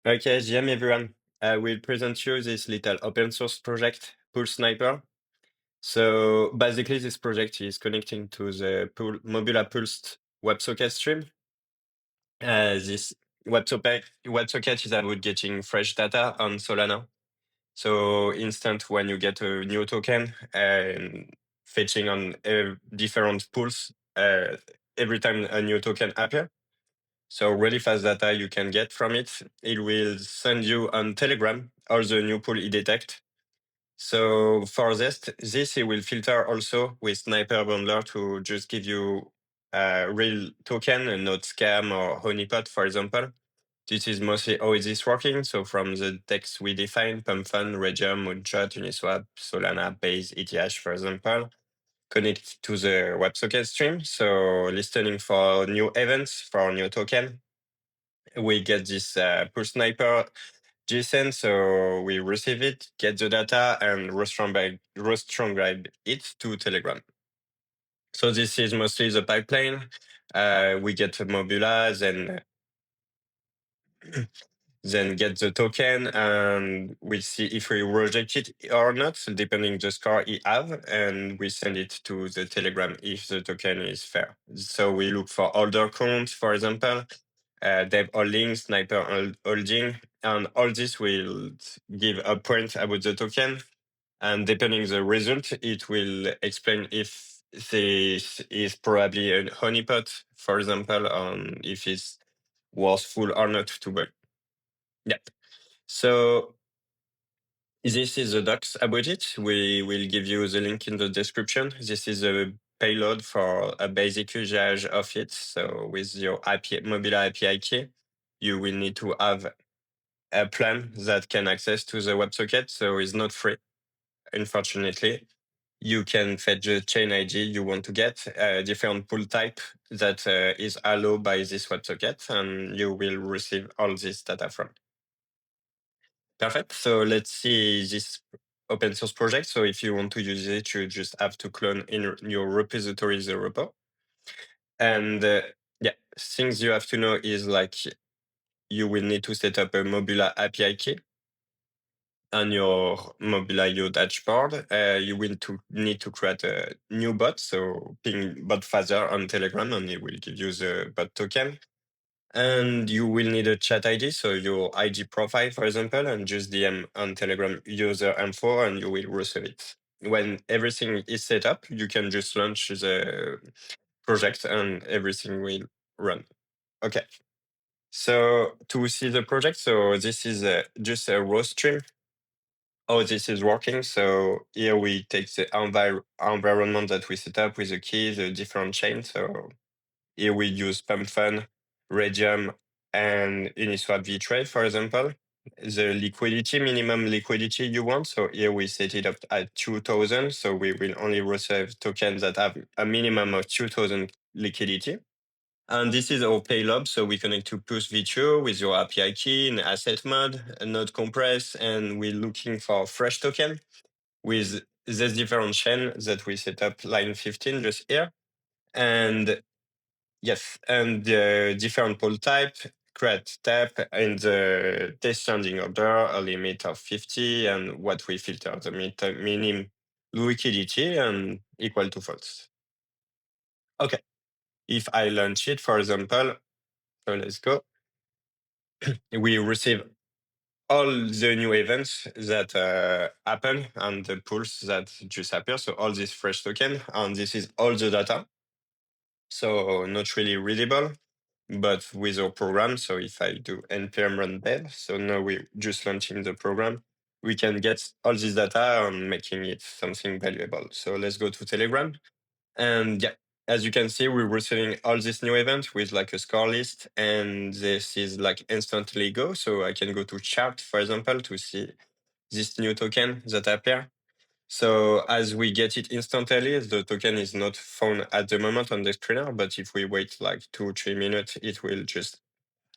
Okay, GM everyone. I will present you this little open source project, Pulse Sniper. So basically, this project is connecting to the Mobula Pulse WebSocket stream. This WebSocket is about getting fresh data on Solana. So instant when you get a new token and fetching on different pools every time a new token appears. So really fast data you can get from it. It will send you on Telegram all the new pool it detect. So for this it will filter also with Sniper Bundler to just give you a real token and not scam or honeypot, for example. This is mostly how it is working. So from the text we define, pumpfun, raydium, moonshot, Uniswap, Solana, Base, ETH, for example, connect to the WebSocket stream. So listening for new events, for new token, we get this push sniper JSON, so we receive it, get the data, and retranscribe it to Telegram. So this is mostly the pipeline. We get a Mobula, then get the token, and we see if we reject it or not, depending the score he have, and we send it to the Telegram if the token is fair. So we look for older counts, for example, dev holding, sniper holding, and all this will give a point about the token. And depending the result, it will explain if this is probably a honeypot, for example, on if it's worthful or not to buy. Yeah. So this is the docs about it. We will give you the link in the description. This is a payload for a basic usage of it. So with your Mobile API key, you will need to have a plan that can access to the WebSocket. So it's not free, unfortunately. You can fetch the chain ID you want to get, a different pool type that is allowed by this WebSocket, and you will receive all this data from. Perfect. So let's see this open source project. So if you want to use it, you just have to clone in your repository the repo. And yeah, things you have to know is like you will need to set up a Mobula API key on your Mobile.io dashboard. You will need to create a new bot. So ping bot father on Telegram, and it will give you the bot token. And you will need a chat ID, so your IG profile, for example, and just DM on Telegram user info, and you will receive it. When everything is set up, you can just launch the project and everything will run. Okay. So to see the project, so this is just a raw stream. How this is working. So here we take the environment that we set up with the key, the different chains. So here we use pumpfun, raydium, and Uniswap V2, for example. The liquidity, minimum liquidity you want. So here we set it up at 2,000. So we will only receive tokens that have a minimum of 2,000 liquidity. And this is our payload. So we connect to Pulse V2 with your API key in asset mode, not compress, and we're looking for fresh token with this different chain that we set up line 15 just here. And yes, and the different pool type, create tab in the descending order, a limit of 50, and what we filter, the minimum liquidity and equal to false. Okay, if I launch it, for example, so let's go. We receive all the new events that happen and the pools that just appear. So all this fresh token, and this is all the data. So not really readable, but with our program. So if I do npm run dev, so now we're just launching the program, we can get all this data and making it something valuable. So let's go to Telegram. And yeah, as you can see, we're receiving all these new events with like a score list, and this is like instantly go. So I can go to chart, for example, to see this new token that appear. So as we get it instantly, the token is not found at the moment on the screener, but if we wait like 2-3 minutes, it will just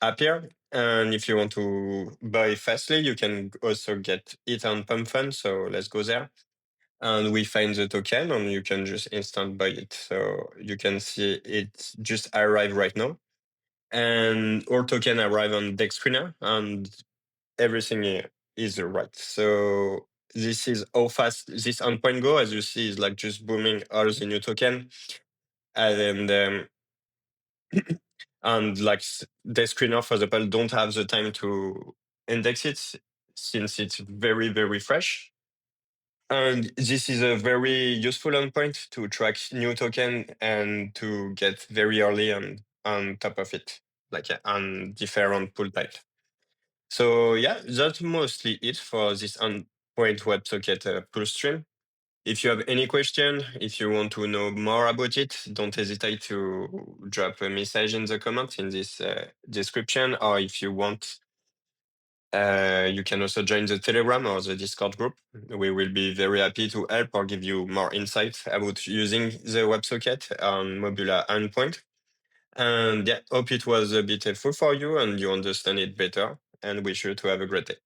appear. And if you want to buy fastly, you can also get it on pumpfun. So let's go there. And we find the token and you can just instant buy it. So you can see it just arrived right now. And our token arrived on Dex Screener. And everything here is right. So this is how fast this endpoint go. As you see, is like just booming all the new token, and like the screener, for example, don't have the time to index it since it's very, very fresh. And this is a very useful endpoint to track new token and to get very early on top of it, like on different pool type. So yeah, that's mostly it for this endpoint WebSocket pull stream. If you have any question, if you want to know more about it, don't hesitate to drop a message in the comments in this description, or if you want, you can also join the Telegram or the Discord group. We will be very happy to help or give you more insights about using the WebSocket on Mobula endpoint. And yeah, hope it was a bit helpful for you and you understand it better. And wish you to have a great day.